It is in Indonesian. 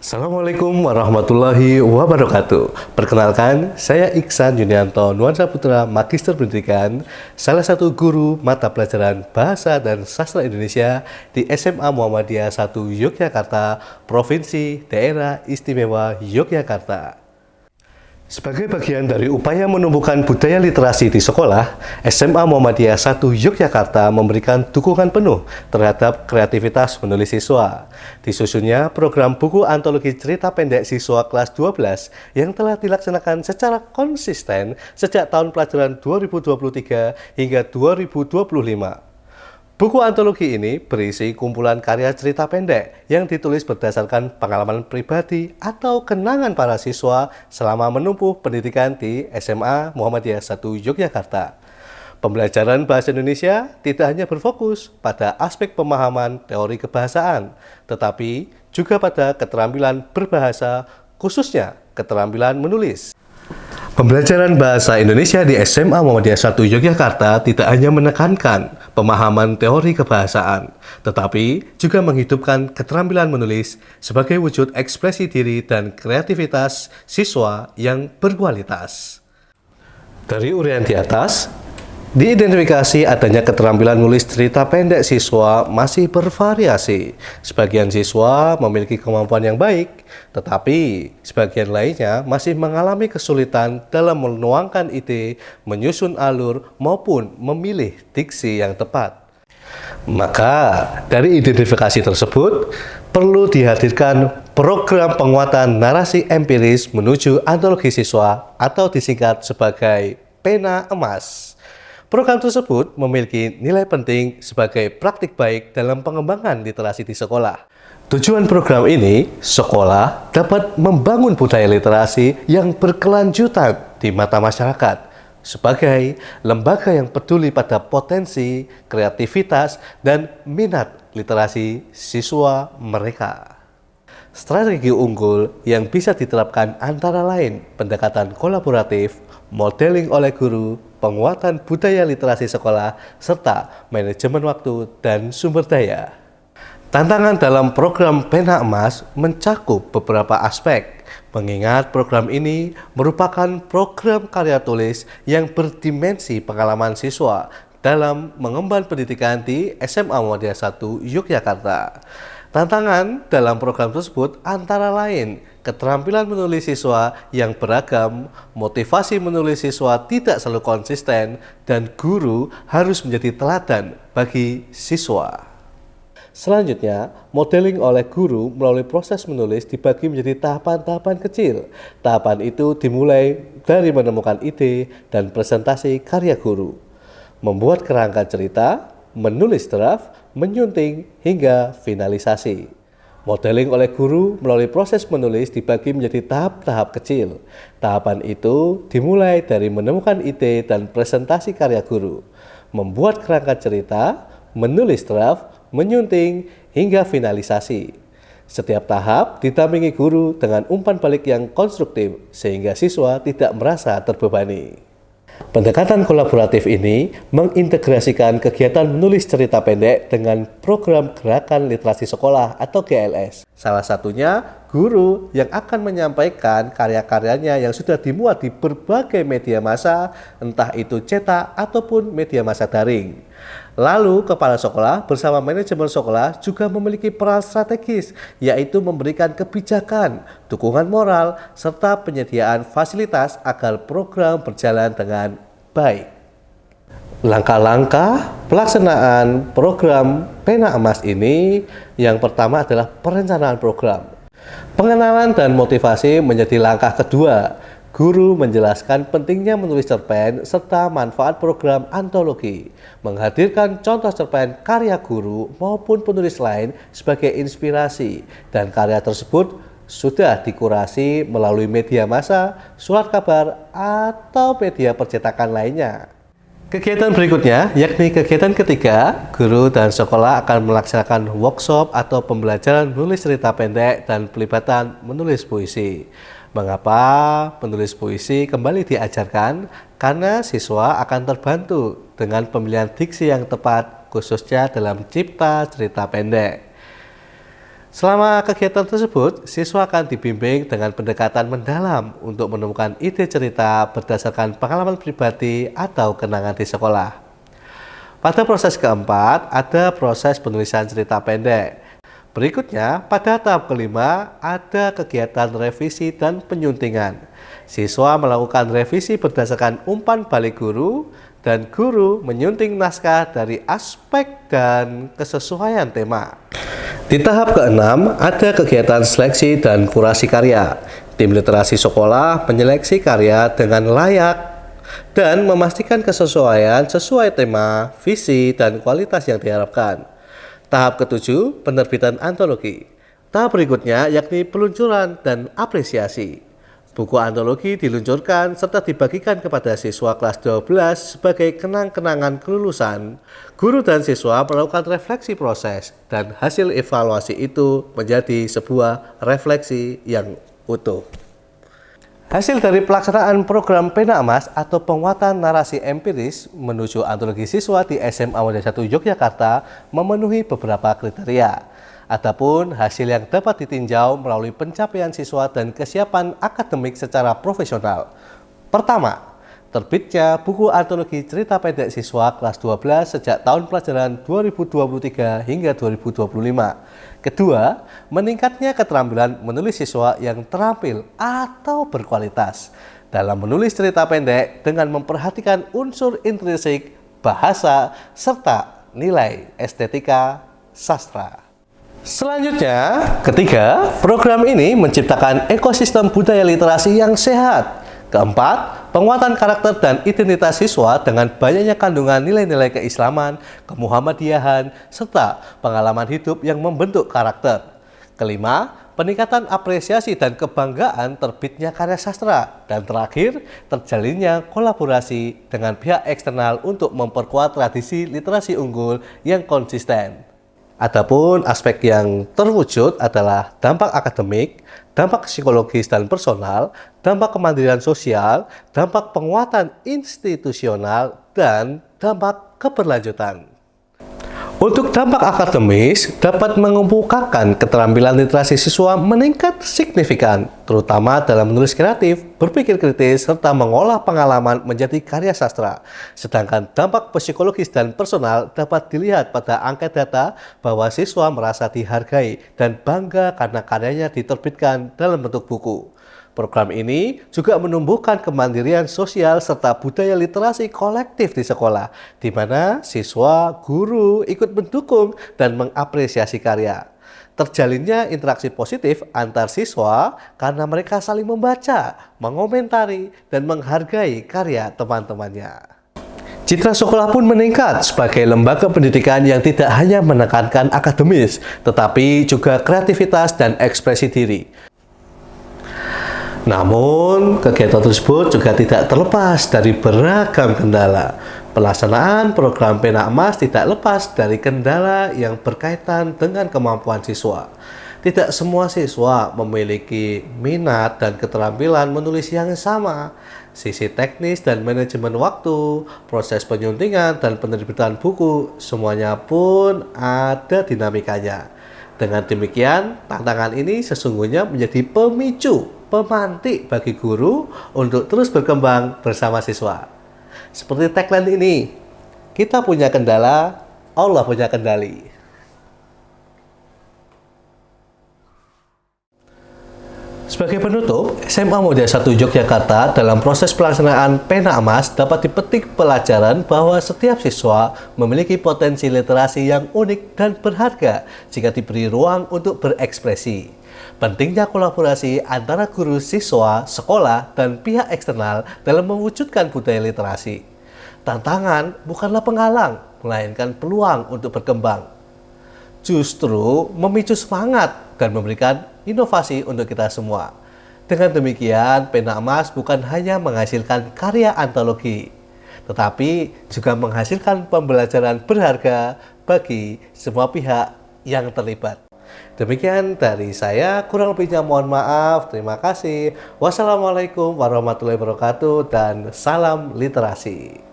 Assalamualaikum warahmatullahi wabarakatuh. Perkenalkan, saya Iksan Yunianto Nuansa Putra, Magister Pendidikan, salah satu guru mata pelajaran Bahasa dan Sastra Indonesia di SMA Muhammadiyah 1 Yogyakarta, Provinsi Daerah Istimewa Yogyakarta. Sebagai bagian dari upaya menumbuhkan budaya literasi di sekolah, SMA Muhammadiyah 1 Yogyakarta memberikan dukungan penuh terhadap kreativitas menulis siswa. Disusunnya program buku antologi cerita pendek siswa kelas 12 yang telah dilaksanakan secara konsisten sejak tahun pelajaran 2023 hingga 2025. Buku antologi ini berisi kumpulan karya cerita pendek yang ditulis berdasarkan pengalaman pribadi atau kenangan para siswa selama menempuh pendidikan di SMA Muhammadiyah 1 Yogyakarta. Pembelajaran bahasa Indonesia tidak hanya berfokus pada aspek pemahaman teori kebahasaan, tetapi juga pada keterampilan berbahasa, khususnya keterampilan menulis. Pembelajaran bahasa Indonesia di SMA Muhammadiyah 1 Yogyakarta tidak hanya menekankan pemahaman teori kebahasaan, tetapi juga menghidupkan keterampilan menulis sebagai wujud ekspresi diri dan kreativitas siswa yang berkualitas. Dari uraian di atas, diidentifikasi adanya keterampilan menulis cerita pendek siswa masih bervariasi. Sebagian siswa memiliki kemampuan yang baik, tetapi sebagian lainnya masih mengalami kesulitan dalam menuangkan ide, menyusun alur, maupun memilih diksi yang tepat. Maka, dari identifikasi tersebut, perlu dihadirkan program penguatan narasi empiris menuju antologi siswa atau disingkat sebagai Pena Emas. Program tersebut memiliki nilai penting sebagai praktik baik dalam pengembangan literasi di sekolah. Tujuan program ini, sekolah dapat membangun budaya literasi yang berkelanjutan di mata masyarakat sebagai lembaga yang peduli pada potensi, kreativitas, dan minat literasi siswa mereka. Strategi unggul yang bisa diterapkan antara lain pendekatan kolaboratif, modeling oleh guru, penguatan budaya literasi sekolah, serta manajemen waktu dan sumber daya. Tantangan dalam program Pena Emas mencakup beberapa aspek, mengingat program ini merupakan program karya tulis yang berdimensi pengalaman siswa dalam mengemban pendidikan di SMA Muhammadiyah 1 Yogyakarta. Tantangan dalam program tersebut antara lain keterampilan menulis siswa yang beragam, motivasi menulis siswa tidak selalu konsisten, dan guru harus menjadi teladan bagi siswa. Selanjutnya, modeling oleh guru melalui proses menulis dibagi menjadi tahapan-tahapan kecil. Tahapan itu dimulai dari menemukan ide dan presentasi karya guru, membuat kerangka cerita, menulis draft, menyunting, hingga finalisasi. Modeling oleh guru melalui proses menulis dibagi menjadi tahap-tahap kecil. Tahapan itu dimulai dari menemukan ide dan presentasi karya guru, membuat kerangka cerita, menulis draft, menyunting, hingga finalisasi. Setiap tahap didampingi guru dengan umpan balik yang konstruktif sehingga siswa tidak merasa terbebani. Pendekatan kolaboratif ini mengintegrasikan kegiatan menulis cerita pendek dengan program Gerakan Literasi Sekolah atau GLS. Salah satunya, guru yang akan menyampaikan karya-karyanya yang sudah dimuat di berbagai media massa, entah itu cetak ataupun media massa daring. Lalu, kepala sekolah bersama manajemen sekolah juga memiliki peran strategis, yaitu memberikan kebijakan, dukungan moral, serta penyediaan fasilitas agar program berjalan dengan baik. Langkah-langkah pelaksanaan program Pena Emas ini, yang pertama adalah perencanaan program. Pengenalan dan motivasi menjadi langkah kedua. Guru menjelaskan pentingnya menulis cerpen serta manfaat program antologi, menghadirkan contoh cerpen karya guru maupun penulis lain sebagai inspirasi, dan karya tersebut sudah dikurasi melalui media massa, surat kabar, atau media percetakan lainnya. Kegiatan berikutnya, yakni kegiatan ketiga, guru dan sekolah akan melaksanakan workshop atau pembelajaran menulis cerita pendek dan pelibatan menulis puisi. Mengapa penulis puisi kembali diajarkan? Karena siswa akan terbantu dengan pemilihan diksi yang tepat, khususnya dalam cipta cerita pendek. Selama kegiatan tersebut, siswa akan dibimbing dengan pendekatan mendalam untuk menemukan ide cerita berdasarkan pengalaman pribadi atau kenangan di sekolah. Pada proses keempat, ada proses penulisan cerita pendek. Berikutnya, pada tahap kelima, ada kegiatan revisi dan penyuntingan. Siswa melakukan revisi berdasarkan umpan balik guru, dan guru menyunting naskah dari aspek dan kesesuaian tema. Di tahap keenam, ada kegiatan seleksi dan kurasi karya. Tim literasi sekolah menyeleksi karya dengan layak dan memastikan kesesuaian sesuai tema, visi, dan kualitas yang diharapkan. Tahap ketujuh, penerbitan antologi. Tahap berikutnya yakni peluncuran dan apresiasi. Buku antologi diluncurkan serta dibagikan kepada siswa kelas 12 sebagai kenang-kenangan kelulusan. Guru dan siswa melakukan refleksi proses dan hasil evaluasi itu menjadi sebuah refleksi yang utuh. Hasil dari pelaksanaan program Pena Emas atau penguatan narasi empiris menuju antologi siswa di SMA Muda 1 Yogyakarta memenuhi beberapa kriteria. Adapun hasil yang dapat ditinjau melalui pencapaian siswa dan kesiapan akademik secara profesional. Pertama, terbitnya buku antologi cerita pendek siswa kelas 12 sejak tahun pelajaran 2023 hingga 2025. Kedua, meningkatnya keterampilan menulis siswa yang terampil atau berkualitas dalam menulis cerita pendek dengan memperhatikan unsur intrinsik, bahasa, serta nilai estetika sastra. Selanjutnya, ketiga, program ini menciptakan ekosistem budaya literasi yang sehat. Keempat, penguatan karakter dan identitas siswa dengan banyaknya kandungan nilai-nilai keislaman, kemuhammadiyahan, serta pengalaman hidup yang membentuk karakter. Kelima, peningkatan apresiasi dan kebanggaan terbitnya karya sastra. Dan terakhir, terjalinnya kolaborasi dengan pihak eksternal untuk memperkuat tradisi literasi unggul yang konsisten. Adapun aspek yang terwujud adalah dampak akademik, dampak psikologis dan personal, dampak kemandirian sosial, dampak penguatan institusional, dan dampak keberlanjutan. Untuk dampak akademis, dapat mengemukakan keterampilan literasi siswa meningkat signifikan, terutama dalam menulis kreatif, berpikir kritis, serta mengolah pengalaman menjadi karya sastra. Sedangkan dampak psikologis dan personal dapat dilihat pada angka data bahwa siswa merasa dihargai dan bangga karena karyanya diterbitkan dalam bentuk buku. Program ini juga menumbuhkan kemandirian sosial serta budaya literasi kolektif di sekolah, di mana siswa, guru ikut mendukung dan mengapresiasi karya. Terjalinnya interaksi positif antar siswa karena mereka saling membaca, mengomentari, dan menghargai karya teman-temannya. Citra sekolah pun meningkat sebagai lembaga pendidikan yang tidak hanya menekankan akademis, tetapi juga kreativitas dan ekspresi diri. Namun, kegiatan tersebut juga tidak terlepas dari beragam kendala. Pelaksanaan program Pena Emas tidak lepas dari kendala yang berkaitan dengan kemampuan siswa. Tidak semua siswa memiliki minat dan keterampilan menulis yang sama. Sisi teknis dan manajemen waktu, proses penyuntingan dan penerbitan buku, semuanya pun ada dinamikanya. Dengan demikian, tantangan ini sesungguhnya menjadi pemicu, pemantik bagi guru untuk terus berkembang bersama siswa. Seperti tagline ini, kita punya kendala, Allah punya kendali. Sebagai penutup, SMA Muda 1 Yogyakarta dalam proses pelaksanaan Pena Emas dapat dipetik pelajaran bahwa setiap siswa memiliki potensi literasi yang unik dan berharga jika diberi ruang untuk berekspresi. Pentingnya kolaborasi antara guru, siswa, sekolah, dan pihak eksternal dalam mewujudkan budaya literasi. Tantangan bukanlah penghalang, melainkan peluang untuk berkembang. Justru memicu semangat dan memberikan inovasi untuk kita semua. Dengan demikian, Pena Emas bukan hanya menghasilkan karya antologi, tetapi juga menghasilkan pembelajaran berharga bagi semua pihak yang terlibat. Demikian dari saya, kurang lebihnya mohon maaf. Terima kasih. Wassalamualaikum warahmatullahi wabarakatuh dan salam literasi.